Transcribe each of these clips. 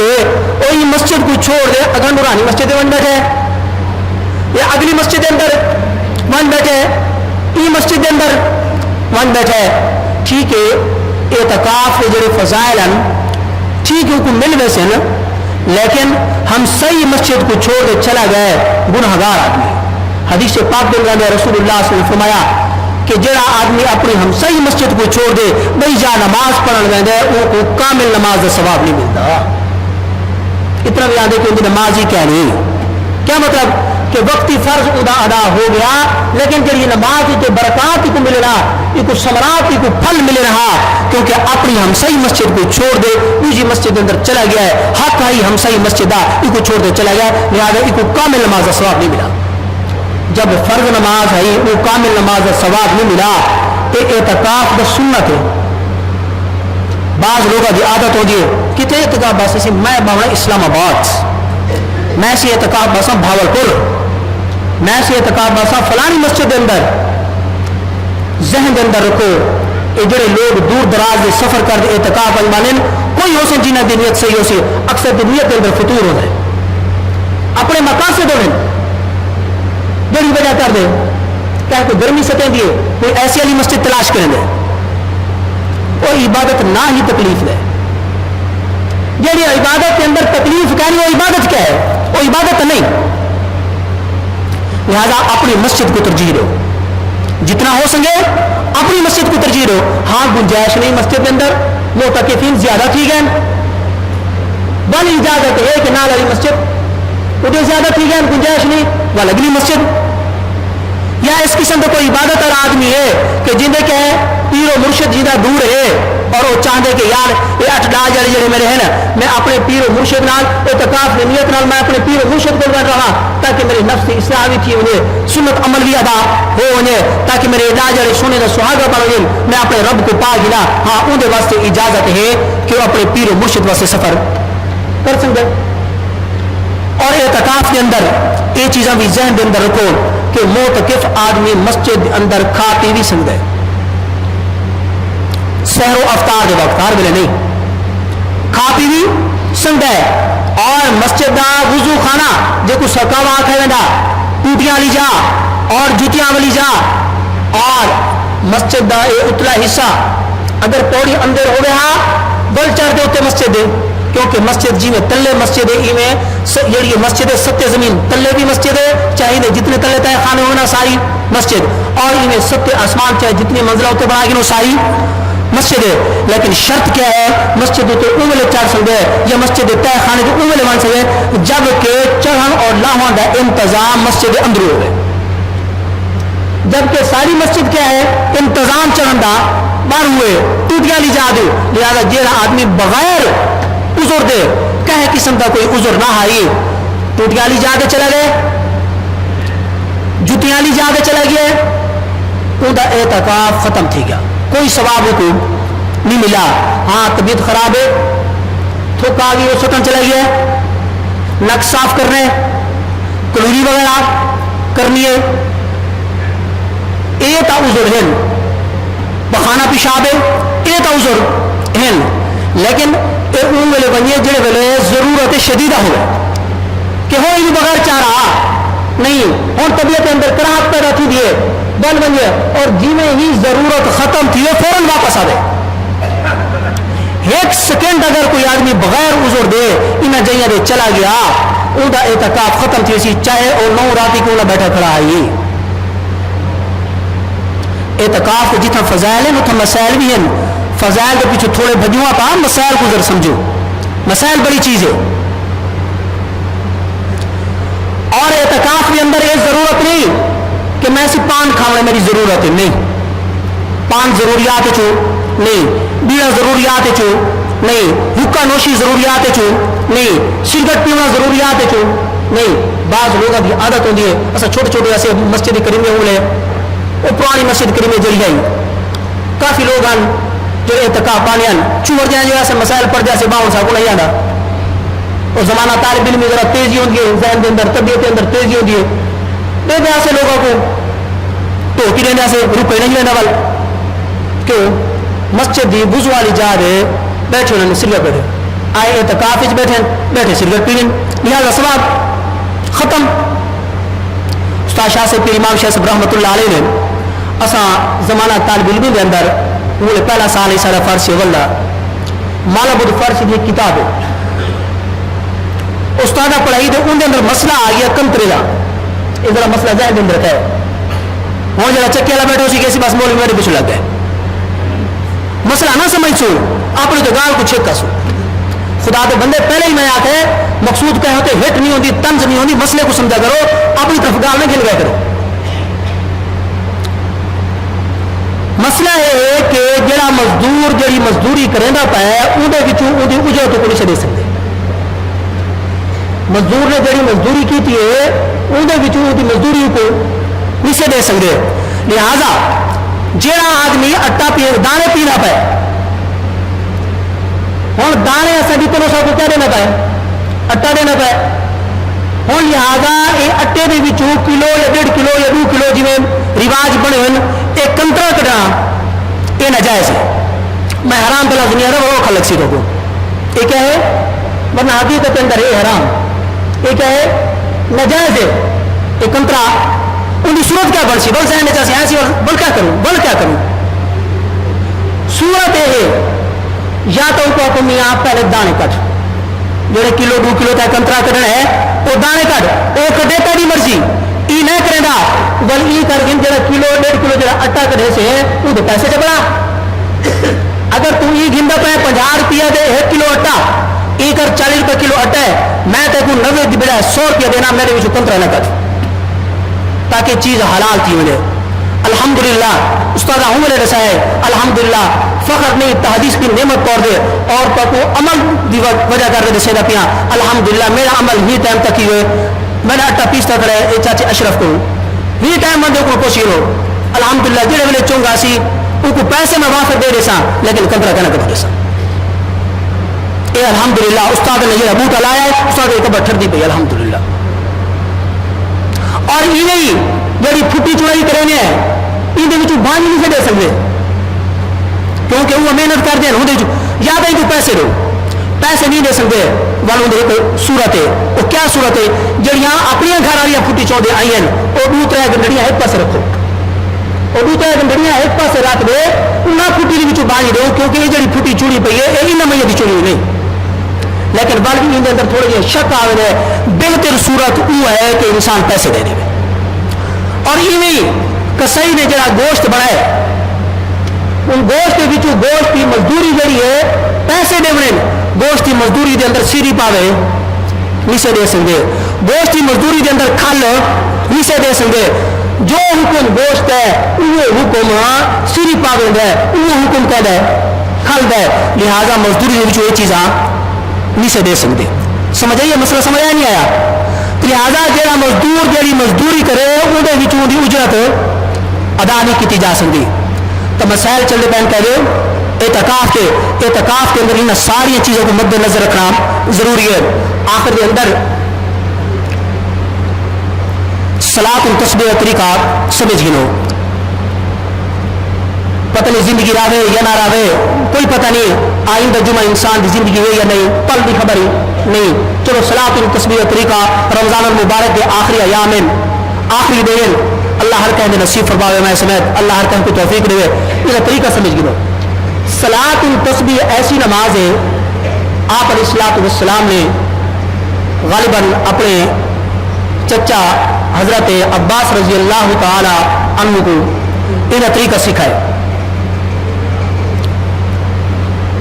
دے وہی مسجد کو چھوڑ دے اگر نورانی مسجد ون بیٹھے یا اگلی مسجد اندر ون بیٹھے ای مسجد اندر ون بیٹھے ٹھیک ہے اعتکاف کے جڑے فضائل ہیں ٹھیک ہے ان کو مل ویسے نا لیکن ہم صحیح مسجد کو چھوڑ کے چلا گئے گنہگار آدمی حدیث پاک دل میں رسول اللہ صلی اللہ علیہ وسلم نے فرمایا کہ جڑا آدمی اپنی ہم صحیح مسجد کو چھوڑ دے بھائی جا نماز پڑھن ویندے وہ کو کامل نماز کا ثواب نہیں ملتا اتنا بھی یاد ہے کہ ان کی نماز ہی کیا نہیں کیا مطلب کہ وقتی فرض ادا ہو گیا لیکن جب یہ نماز کی برکات کو مل رہا یہ کو ثمرات کو پھل مل رہا کیونکہ اپنی ہم صحیح مسجد کو چھوڑ دے دوسری مسجد اندر چلا گیا ہے حق ہی ہم صحیح مسجد یہ کو چھوڑ دے چلا گیا لہٰذا یہ کو کامل نماز کا ثواب نہیں ملا جب فرض نماز ہے وہ کامل نماز کا ثواب نہیں ملا تو اعتکاف کا سنت ہے بعض لوگوں کی عادت ہو گئی کتنے اعتکاف بس اسی میں بہنا اسلام آباد میں سی اعتکاف بسا بھاولپور میں سی اعتکاف بسا فلانی مسجد اندر ذہن کے اندر رکھو یہ جڑے لوگ دور دراز کے سفر کر دے اعتکاف انمانن کوئی ہو سن جنہ دی نیت صحیح ہو سی اکثر دی نیت کے اندر فطور ہو جائے اپنے مقاصد ہو جڑی وجہ کر دے کیا کوئی گرمی سطح دیے کوئی ایسی والی مسجد تلاش کریں دے وہ عبادت نہ ہی تکلیف دے جڑی عبادت کے اندر تکلیف کہنی وہ عبادت کیا ہے وہ عبادت نہیں لہذا اپنی مسجد کو ترجیح دو جتنا ہو سکے اپنی مسجد کو ترجیح دو ہاں گنجائش نہیں مسجد کے اندر معتکفین زیادہ ٹھیک ہیں بل اجازت ہے کہ نال والی مسجد وہ زیادہ ٹھیک ہے گنجائش نہیں وہ اگلی مسجد یا اس قسم کا کوئی عبادت اور آدمی ہے کہ جن کے پیر و مرشد جنہ دور ہے اور وہ چاہتے کہ یار یہ 8 ڈال جڑے میرے ہیں نا میں اپنے پیر و مرشد نال اعتکاف کی نیت نال میں اپنے پیر و مرشد کو بیٹھ رہا تاکہ میری نفس کی اصلاح بھی تھی انہیں سنت عمل بھی ادا ہو انہیں تاکہ میرے ڈال جڑے سونے کا سہاگا بن میں اپنے رب کو پا گلا ہاں ان واسطے اجازت ہے کہ وہ اپنے پیر و مرشد واسطے سفر کر سکتے اور اعتکاف کے اندر یہ چیزاں بھی ذہن کے اندر رکھو کہ معتکف آدمی مسجد اندر کھا پی بھی سکتا ہے سحر و افطار کے وقت ہر ویلے نہیں کھا پی بھی سکتا ہے اور مسجد کا وضو خانہ جو کچھ سرکاوا آخر ویڈا ٹوٹیاں والی جا اور جوتیاں والی جا اور مسجد کا یہ اتلا حصہ اگر پوڑی اندر ہو رہا بل چڑھ کے اتنے مسجد دے کیونکہ مسجد جی میں تلے مسجد ہے میں جڑی مسجد ہے ستے زمین تلے بھی مسجد ہے چاہیے جتنے تلے تہ خانے ہونا ساری مسجد اور میں ستے آسمان چاہے جتنی منزلہ ہوتے بنا گی ساری مسجد ہے لیکن شرط کیا ہے مسجد تو اولے چڑھ سکتے ہیں یا مسجد تہ خانے تو اولے بن سکے جب کہ چڑھن اور لاہون کا انتظام مسجد اندر ہوئے جبکہ ساری مسجد کیا ہے انتظام چڑھن کا بار ہوئے ٹوٹیاں لی جا دے لہٰذا جہاں آدمی بغیر عذر دے کہے قسم کا کوئی عذر نہ آئی ٹوٹیاں لی جا کے چلا گئے جتیاں لی جا کے چلا گئے ان کا اعتکاف ختم تھی گیا کوئی ثواب کو نہیں ملا ہاں طبیعت خراب ہے تھوک آ گئی وہ سٹن چلا گیا نک صاف کرنے کلوری وغیرہ کرنی ہے یہ تا عذر ہے بخانہ پیشاب ہے یہ تا عذر ہے لیکن ان ویلے بنیے جڑے ویلے ضرورت شدیدہ ہو کہ ہو یہ بغیر چاہ رہا نہیں ہوں طبیعت کے اندر کراہٹ پیدا تھی دیے بن بنیے اور جی میں ہی ضرورت ختم تھی وہ فوراً واپس آ گئے ایک سیکنڈ اگر کوئی آدمی بغیر عذر دے انہیں جائیں دے چلا گیا ان کا اعتکاف ختم تھی اسی چاہے اور 9 راتی کو نہ بیٹھا کھڑا آئی اعتکاف کے جتنا فضائل ہیں اتنا مسائل بھی ہیں فضائل کے پیچھے تھوڑے بجوا پا مسائل کو ذرا سمجھو مسائل بڑی چیز ہے اور اعتکاف کے اندر یہ ضرورت نہیں کہ میں صرف پان کھاؤں میری ضرورت ہے نہیں پان ضروریات چو نہیں بیڑا ضروریات چو نہیں حکا نوشی ضروریات چو نہیں سگریٹ پینا ضروریات چو نہیں بعض لوگوں کی عادت ہوتی ہے ایسا چھوٹے چھوٹے ایسے مسجد کریمے ہو لے وہ پرانی مسجد کریمے جڑی آئی کافی لوگ ہیں جو اعتکاف پانی چومر جائیں جو ایسے مسائل پڑ جائے باؤں سا کو نہیں آتا اور زمانہ طالب علم ذرا تیزی ہوتی ہے ذہن کے اندر طبیعت کے اندر تیزی ہوتی ہے دے دیں ایسے لوگوں کو تو کی لینے سے روپے نہیں لینا وال کیوں مسجد دی وضو والی جا رہے بیٹھے انہوں نے سلیا بیٹھے آئے اعتکاف بیٹھے سگریٹ پی لہٰذا ثواب ختم. استاد شاہ سے پیر امام شاہ صاحب رحمۃ اللہ علیہ نے اساں زمانہ طالب علم کے اندر وہ پہلا سال سارا فارسی ولا مالا بدھ فارسی کی کتاب ہے استاد پڑھائی تو اندر اندر مسئلہ آ گیا کنترے کا. یہ ذرا مسئلہ ذہن کے اندر رکھا ہے. ہوں جا چکے والا بیٹھا اسی کیسی بس مول میرے پیچھے لگ گئے. مسئلہ نہ سمجھ سو اپنی تو گال کو چھکا سو. خدا کے بندے پہلے ہی میں آتے مقصود کہے ہوتے ہٹ نہیں ہوتی طنز نہیں ہوتی. مسئلے کو سمجھا کرو اپنی طرف گال میں گل گیا کرو. مسئلہ یہ ہے کہ جڑا مزدور جڑی مزدوری کرنا پایا اندر اجرت کو نہیں دے سکتے. مزدور نے جڑی مزدوری کی تھی اندر مزدوری کو نہیں دے سکتے. لہذا جڑا آدمی اٹا دانے پینا پائے ہوں دانے اصل جتنے سب کو کیا دینا پائے اٹا دینا پائے. ہوں لہذا یہ اٹے کے کلو یا 1.5 کلو یا 2 کلو جی رواج بنے ہوئے ایک کنترا کٹنا یہ ناجائز ہے. میں حرام بلا دنیا رہا وہ خلق سی کو یہ کیا ہے ورنہ حقیقت کے اندر یہ حرام یہ کیا ہے ناجائز ہے. یہ کنترا ان کی صورت کیا بن سی بل سہنے چاہیے ایسی بل کیا کروں صورت یہ ہے یا تو ان کو حکم آپ پہلے دانے کٹ جڑے کلو 2 کلو تک کنترا کرنا ہے وہ دانے کٹ وہ کٹے تیری مرضی یہ نہ کرے گا بل یہ کر کے جڑا کلو 1.5 کلو جڑا اٹا کٹے سے وہ تو پیسے چبڑا. اگر تو یہ گندا پہ 50 روپیہ دے 1 کلو اٹا یہ کر 40 روپے کلو اٹا ہے میں تے کو 90 کی بجائے 100 روپیہ دینا میرے بھی کنترا نہ کٹ تاکہ چیز حلال تھی ملے. الحمدللہ استاد ہوں میرے رسائے الحمدللہ فخر نہیں تحدیث کی نعمت طور دے اور کو عمل دی وجہ کر رہے سے پیا. الحمدللہ میرا عمل ہی ٹائم تک ہی ہوئے میں نے اٹا پیستا کرے یہ چاچے اشرف کو ہی ٹائم بندے کو کوشش ہو. الحمدللہ جڑے ویلے چونگا سی ان کو پیسے میں وافر دے رہے سا لیکن کنترا کہنا کر رہے سا. یہ الحمدللہ استاد نے یہ بوٹا لایا ہے استاد ایک بٹھر دی پی الحمدللہ. اور یہ جڑی پھٹی چڑائی کرنے ہیں یہ بانج نہیں دے سکتے کیونکہ وہ محنت کرتے ہیں یا تو ان کو پیسے دو پیسے نہیں دے سکتے والوں ایک صورت ہے وہ کیا صورت ہے جڑیاں اپنی گھر والی پھٹی چوڑے آئی ہیں وہ 2-3 گنڈڑیاں ایک پاس رکھو اور 2-3 گنڈڑیاں ایک پاس رکھ دے انہیں پھٹی کے بانج دو کیونکہ یہ جڑی پھٹی چوڑی پی ہے یہ نہ مہینے کی چوڑی نہیں لیکن بلکہ ان کے اندر تھوڑے جہے شک آ رہے ہیں. بہتر صورت وہ ہے کہ انسان پیسے دے دے. اور ایویں کسائی نے جڑا گوشت بنائے ان گوشت کے بچوں گوشت کی مزدوری جڑی ہے پیسے دے گوشت کی مزدوری دے اندر سیری پاوے نہیں سے دے سکتے. گوشت کی مزدوری دے اندر کھل نہیں سے دے سکتے. جو حکم گوشت ہے وہ حکم سیری پاوے ہے وہ حکم کہہ دے کھل دے. لہذا مزدوری کے بچوں یہ چیزاں نہیں سے دے سکتے. سمجھ آئیے مسئلہ سمجھ آیا نہیں آیا. لہذا جڑا مزدور جڑی مزدوری کرے اندر اجرت ادا نہیں کی جا سکتی. تو مسائل چلتے پہن کہہ دو اعتکاف کے اندر ان ساری چیزوں کو مد نظر رکھنا ضروری ہے. آخر کے اندر صلاۃ التسبیح طریقہ سمجھ گنو پتہ نہیں زندگی راوے یا نہ راوے کوئی پتہ نہیں آئندہ جمعہ انسان کی زندگی ہے یا نہیں پل کی خبر نہیں. چلو صلاۃ التسبیح طریقہ رمضان المبارک کے آخری ایام آخری دن اللہ ہر کہیں نصیب فرماوے میں سمیت اللہ ہر کہیں کو توفیق دے یہ طریقہ سمجھ گنو. صلاۃ التسبیح ایسی نماز ہے آپ علیہ الصلوۃ والسلام نے غالباً اپنے چچا حضرت عباس رضی اللہ تعالی عنہ کو یہ طریقہ سکھائے.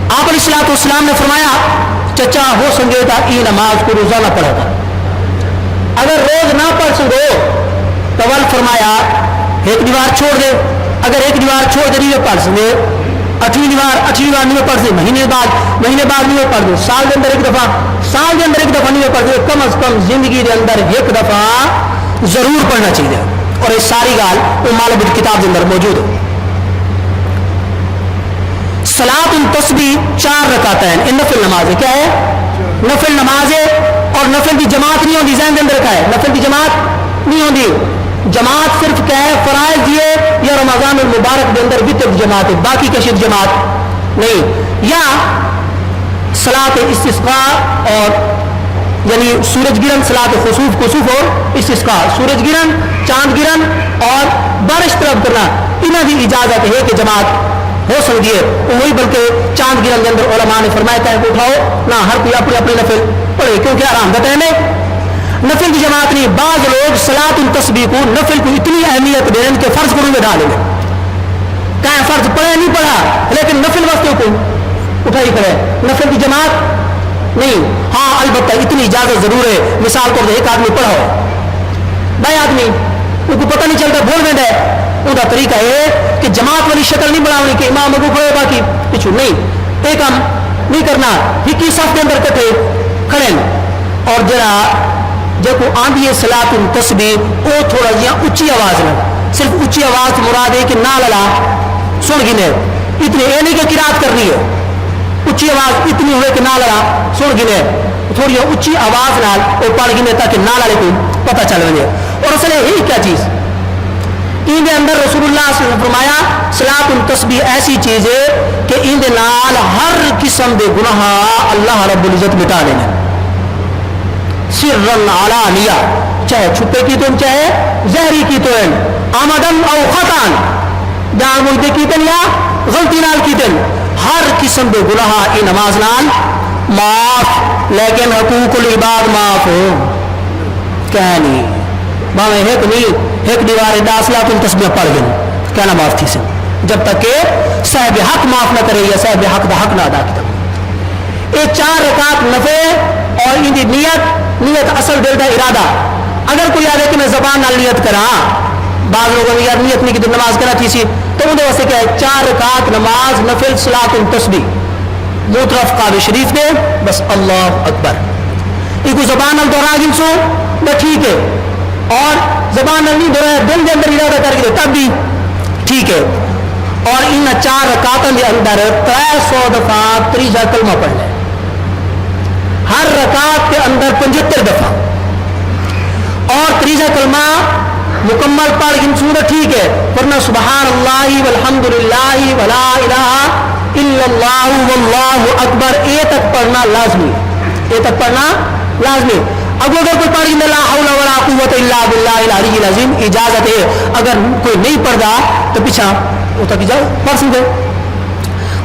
آپ علیہ الصلوۃ والسلام نے فرمایا چچا ہو سنگے تھا یہ نماز کو روزانہ پڑھا تھا. اگر روز نہ پڑھ سکو تو ول فرمایا ایک دیوار چھوڑ دے. اگر ایک دیوار چھوڑ دے نہیں پڑھ سکے 8ویں دیوار نہیں پڑھ دے مہینے بعد نہیں پڑھ دے سال کے اندر ایک دفعہ نہیں پڑھ دے. کم از کم زندگی کے اندر ایک دفعہ ضرور پڑھنا چاہیے. اور یہ ساری گال وہ مالب کتاب کے اندر موجود ہے. صلاۃ التسبیح 4 رکعتیں ہیں. یہ نفل نماز ہے. کیا ہے نفل نماز ہے اور نفل کی جماعت نہیں ہوتی. ذہن کے اندر رکھا ہے نفل کی جماعت نہیں ہوتی. جماعت صرف کیا ہے فرائض دیے یا رمضان المبارک کے اندر وتر جماعت ہے باقی کشید جماعت نہیں. یا صلاۃ استسقاء اور یعنی سورج گرہن، صلاۃ خسوف، کسوف اور استسقاء، سورج گرہن، چاند گرہن اور بارش طلب کرنا، انہاں دی اجازت ہے کہ جماعت ہو سکتی ہے وہی، بلکہ چاند گرہن کے اندر علماء نے فرمایا کہ اٹھاؤ نہ، ہر کوئی اپنی اپنی نفل پڑھے کیونکہ آرام کا ٹائم ہے۔ نفل کی جماعت نہیں، بعض لوگ صلاۃ التسبیح کو، نفل کو اتنی اہمیت دے رہے کہ فرض کروں میں ڈالیں گے، کہیں فرض پڑھا نہیں پڑھا لیکن نفل واسطے کو اٹھائی کرے، نفل کی جماعت نہیں۔ ہاں البتہ اتنی اجازت ضرور ہے، مثال طور پر ایک آدمی پڑھا ہو، بھائی آدمی ان کو پتہ نہیں چلتا بھول گئے ہے، ان کا طریقہ ہے کہ جماعت والی شکل نہیں بناونی کہ امام اگو کھڑے باقی پچھو نہیں، ایک کام نہیں کرنا، ایک ہی صف کے اندر کٹھے کھڑے اور جرا جب آندھی ہے صلاۃ التسبیح وہ تھوڑا جہاں اچھی آواز نہ، صرف اچھی آواز مراد ہے کہ نہ لڑا سن گنے، اتنے یہ نہیں کہ قرات کرنی ہے، اچھی آواز اتنی ہوئے کہ نہ لڑا سن گنے، تھوڑی اچھی آواز نال وہ پڑھ گنے تاکہ نہ لڑے کو پتہ چل وجے۔ اور اصل یہی کیا چیز ان کے اندر رسول اللہ صلی اللہ علیہ وسلم نے فرمایا صلاۃ التسبیح ایسی چیز ہے کہ ان دے نال ہر قسم دے گناہ اللہ رب العزت مٹا دینا، سرًا علانیہ، چاہے چھپے کی تو چاہے ظاہری کی تو آمدن او خطان، جان بوجھ کی تن یا غلطی نال کی تن، ہر قسم دے گناہ ان نماز نال معاف، لیکن حقوق العباد معاف ہو کیا نہیں، باویں ایک نہیں ایک دیوار صلاۃ التسبیح پڑھ گئے کہنا معاف تھی سے، جب تک کہ صاحب حق معاف نہ کرے یا صاحب حق دا حق نہ ادا کیا۔ یہ 4 رکعت نفل اور ان کی نیت اصل دل کا ارادہ، اگر کوئی آدھے کہ میں زبان نال نیت کرا، بعض لوگوں نے یار نیت نہیں کی تو نماز کرا تھی سی، تو انہوں واسطے کیا ہے 4 رکعت نماز نفل صلاۃ التسبیح منہ طرف کعبہ شریف دے بس اللہ اکبر، یہ کوئی زبان نال دوہرا گن سو بس ٹھیک ہے، اور زبان نال نہیں دوہرایا دل کے اندر ارادہ کر کے تب بھی ٹھیک ہے، اور ان 4 رکعتوں کے اندر 300 دفعہ تریجا کلمہ پڑھ لے، ہر رکعت کے اندر 75 دفعہ، اور تریجا کلمہ مکمل پڑھ گن سورہ ٹھیک ہے، ورنہ سبحان اللہ والحمدللہ ولا الہ الا اللہ واللہ اکبر یہ تک پڑھنا لازمی، یہ تک پڑھنا لازمی۔ اب اگر کوئی پڑھ گیا لا حول ولا قوت الا باللہ العلی العظیم اجازت ہے، اگر کوئی نہیں پڑھتا تو پیچھا وہ تک جاؤ پڑھ سکتے۔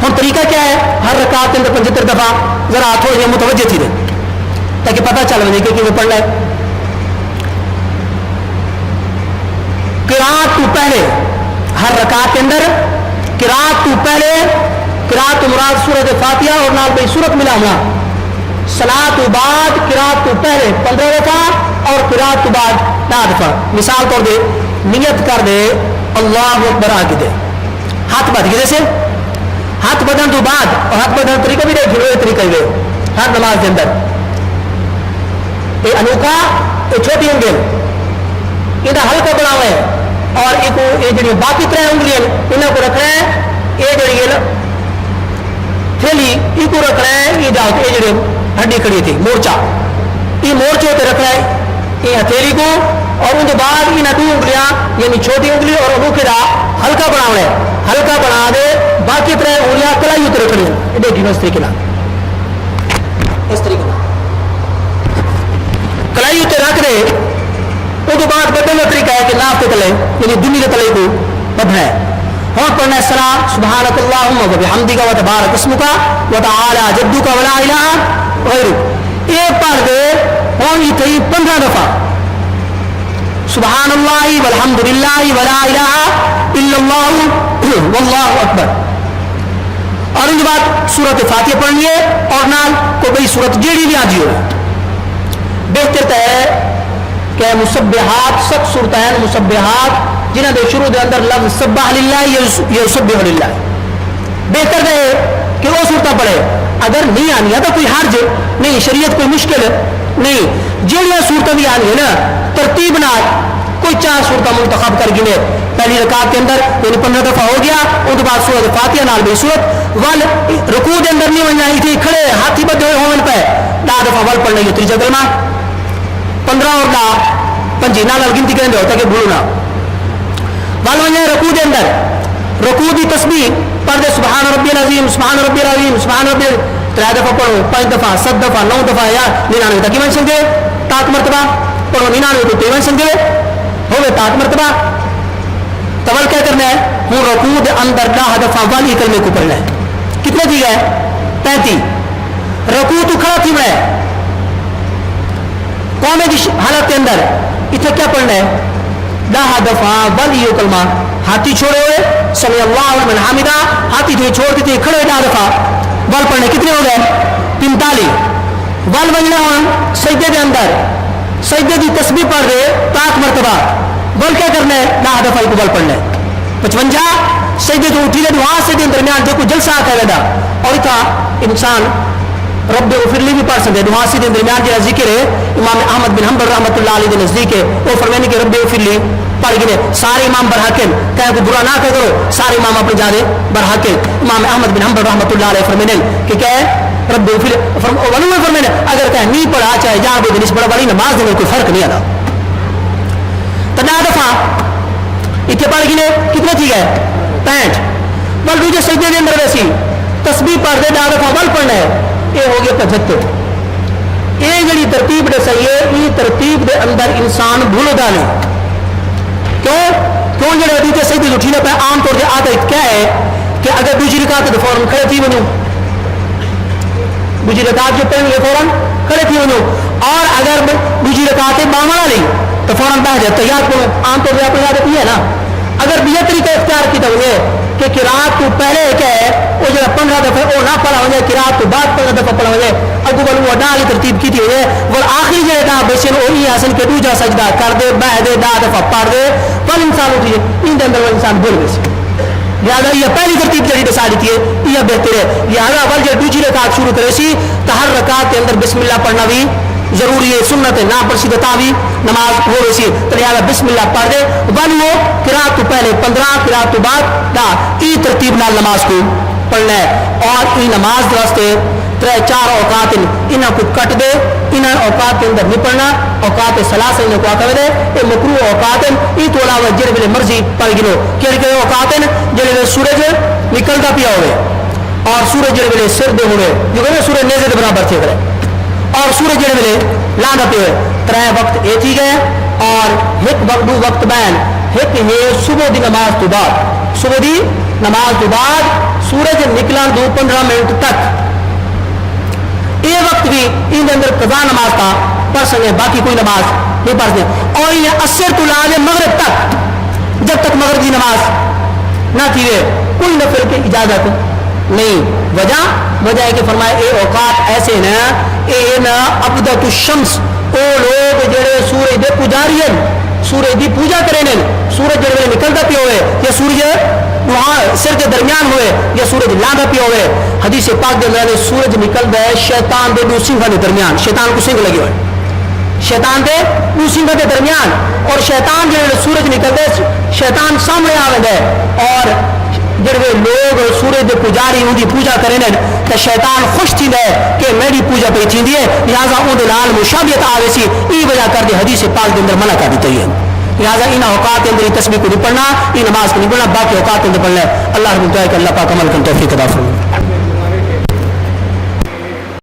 ہم طریقہ کیا ہے، ہر رکعت کے اندر 75 دفعہ ذرا تھوڑی جی متوجہ تھی دے تاکہ پتہ چل جائے کہ وہ پڑھنا ہے۔ قرات تو پہلے ہر رکعت کے اندر قرات تو پہلے، قرات تو مراد سورۃ فاتحہ اور نال بھائی سورت ملا ہوا، صلاۃ تو بعد قرات تو پہلے 15 دفعہ اور قرات تو بعد 10 دفعہ۔ مثال طور دے نیت کر دے اللہ اکبر آگے دے، ہاتھ بدھ گئے جیسے ہاتھ بدھن تو بعد، اور ہاتھ بدھن طریقہ بھی دیکھ لو، طریقہ بھی ہر نماز کے اندر یہ انوکھا، یہ چھوٹی انگل یہ ہلکا بنا ہوا ہے، اور ایک یہ جڑی باقی 3 انگلیاں انہوں کو رکھنا ہے، یہ جڑی تھیلی یہ کو رکھنا ہے، یہ جاؤ یہ جڑی ہڈی کھڑی تھی مورچہ، یہ مورچے پہ رکھنا ہے یہ ہتھیلی کو، اور ان کے بعد ان 2 انگلیاں یعنی چھوٹی انگلی اور انوکھے دا ہلکا بنا ہے، ہلکا بنا دے باقی 3 انگلیاں کلائی اتنے رکھنی ہیں، دیکھیں اس طریقے اس طریقے کلائی اتنے رکھ دے، ان کے بعد بدلنے کا طریقہ ہے کہ ناف کے تلے یعنی دنیا کے تلے کو بدھنا ہے۔ ہاں پڑھنا ہے السلام سبحانک اللہم و بحمدک و تبارک اسمک و تعالی جدک ولا الہ غیرک، یہ پڑھ دے ہوں یہ تھی 15 دفعہ سبحان اللہ والحمدللہ ولا الہ الا اللہ واللہ اکبر، اور ان کے بعد سورۃ فاتحہ پڑھنی ہے، اور نال کو بھئی سورت جیڑی بھی آجی ہو، بہتر ہے کہ مسبحات 7 صورتیں مسبحات جنہاں دے شروع دے اندر لفظ سبح للہ یسبح للہ، بہتر ہے کہ وہ صورتیں پڑھے، اگر نہیں آنی ہے تو کوئی حرج نہیں، شریعت کوئی مشکل نہیں، جہاں صورتیں بھی آنی ہے نا ترتیب نہ کوئی 4 صورتیں منتخب کر گنے، پہلی رکعت کے اندر یعنی 15 دفعہ ہو گیا، ان کے بعد سورۃ فاتحہ نال بھی سورت ول رکوع کے اندر نہیں ہونا، اتنی کھڑے ہاتھی بدھے ہوئے ہون پہ 10 دفعہ ول پڑھنا ہے، تیجا کلمہ 15 اور 10 5 نال گنتی کریں ہوتا کہ بھولو نہ ول وجہ رکوع کے اندر رکوع کی تسبیح پڑھ دے سبحان ربی العظیم سبحان ربی العظیم سبحان ربی 3 دفعہ پڑھو 5 دفعہ 7 دفعہ 9 دفعہ یا 99 تک من سنگے تاک مرتبہ پڑھو 99 تو من سنگے ہوئے تاک مرتبہ تول کیا کرنا ہے ہوں رکوع دے اندر 10 دفعہ والی کلمے کو پڑھنا ہے کتنے تھی گئے 35 رکوع تو کھڑا تھی میں قومے کی حالت کے اندر اتنے کیا پڑھنا ہے 10 دفعہ والی کلمہ ہاتھی چھوڑے ہوئے سمی اللہ لمن حمدہ ہاتھی تھے چھوڑ دیتے کھڑے 10 دفعہ وال پڑھنے کتنے ہو گئے 45 وال بجنا ہوں سجدے کے اندر سجدے کی تسبیح پڑھ رہے تاک مرتبہ وال کیا کرنا ہے 10 دفعہ کو وال پڑھنا ہے 55 سجدے تو اٹھی لے وہاں سے درمیان دیکھو جلسہ آتا ہے اور اتنا انسان رب اغفر لی بھی پڑھ سکتے ہیں وہاں سے درمیان جو ذکر ہے امام احمد بن حنبل رحمۃ اللہ علیہ کے نزدیک ہے وہ فرمانے کہ رب اغفر لی پڑھ گئے سارے امام برحقل کہیں کو برا نہ کرو سارے امام اپنے جانے برحقل امام احمد بن حنبل رحمۃ اللہ علیہ فرمانے کہ کیا ہے رب اغفر فرمانے اگر کہیں نہیں پڑھا چاہے جہاں بھی دنس بڑا بڑی نماز میں کوئی فرق نہیں آتا تو 10 دفعہ اتنے پڑھ گئے کتنے تھی گئے 65 بل دوجے سجدے کے اندر ویسی تسبیح پڑھ دے 10 دفعہ بل پڑھنا ہے یہ ہو گیا 75 یہ جڑی ترتیب دے صحیح ہے یہ ترتیب دے اندر انسان بھول ڈالے کیوں جڑے دوجے سجدے اٹھی نہ پہ عام طور سے عادت کیا ہے کہ اگر دوسری رکعت تو فوراً کھڑے تھی ونو دوسری رکعت جو پڑھیں گے فوراً کھڑے تھی ونو اور اگر دوسری رکعت باما لی تو فوراً بیٹھ جائے تیار کرو عام طور سے آپ کو عادت یہ ہے نا اگر یہ طریقہ اختیار کی تو یہ کہ قرات تو پہلے کیا ہے وہ جو 15 دفعہ وہ نہ پڑھا ہو جائے قرات تو بعد 15 دفعہ پڑھا ہو جائے اگو بل وہ ڈالی ترتیب کی تھی ہو جائے وہ آخری جو ہے بس وہی حسن کے دوسرا سجدہ کر دے بہ دے 10 دفعہ پڑھ دے پل انسان اٹھی ان کے اندر وہ انسان بھول گئے لہٰذا یہ پہلی ترتیب جڑی ڈسائڈ کی ہے یہ بہتر ہے لہٰذا اول جو دوسری رکعت شروع کرے سی تو ہر رکعت کے اندر بسم اللہ پڑھنا بھی ضروری ہے سنت ہے نہ پڑھ تو بھی نماز ہو رہی تو لہٰذا بسم اللہ پڑھ دے ون وہ قرات تو پہلے 15 قرات تو بعد ای ترتیب نال نماز کو پڑھنا ہے اور ای نماز واسطے 3-4 اوقات انہاں کو کٹ دے انہاں اوقات کے اندر نہیں پڑھنا اوقات ثلاثہ انہاں کو آتا دے یہ مکروہ اوقات یہ تو علاوہ جڑے ویلے مرضی پڑھ گنو کہ اوقات جڑے ویلے سورج نکلتا پیا ہوئے اور سورج جڑے ویلے سر دے ہوئے جو کہ سورج نیزے دے برابر تھے کرے اور سورج جڑے ویلے لاندا پہ ہوئے 3 وقت اے تھی گئے اور ایک وقت دو وقت بین ایک ہے صبح دی نماز تو بعد صبح دی نماز تو بعد سورج نکلن دو 15 منٹ تک یہ وقت بھی ان اندر قضا نماز کا پڑھ سکے باقی کوئی نماز نہیں پڑھ سکتے اور یہ عصر تو لا مغرب تک جب تک مغرب کی نماز نہ تھی کوئی نفل کی اجازت نہیں وجہ ہے کہ فرمائے اے اوقات ایسے نا اے نا عبدت الشمس او لوگ جڑے سورج دے پجاری ہیں سورج دی پوجا کریں سورج جڑے نکلتا پہ ہوئے یا سورج وہاں سر کے درمیان ہوئے یا سورج لاندا پہ ہوئے حدیث پاک دے اندر سورج نکل ہے شیطان دے دو سنگھاں دے درمیان شیطان کو سنگ لگے ہوئے شیطان دے دو سنگھاں دے درمیان اور شیطان جڑے سورج نکل دے شیطان سامنے آوے دے اور جڑے لوگ سورج دے پجاری ان کی پوجا کریں تو شیطان خوش تھی ہے کہ میری پوجا پہ تھی ہے لہٰذا ان نال مشابہت آوے سی ای وجہ کر دی حدیث پاک دے اندر منع کر دیتی ہے لہٰذا ان اوقات کے اندر تسبیح کو نہیں پڑھنا یہ نماز کو نہیں پڑھنا باقی اوقات کے اندر پڑھنا ہے اللہ رب العالمین کہ اللہ پاک عمل کرنے توفیق عطا فرمائے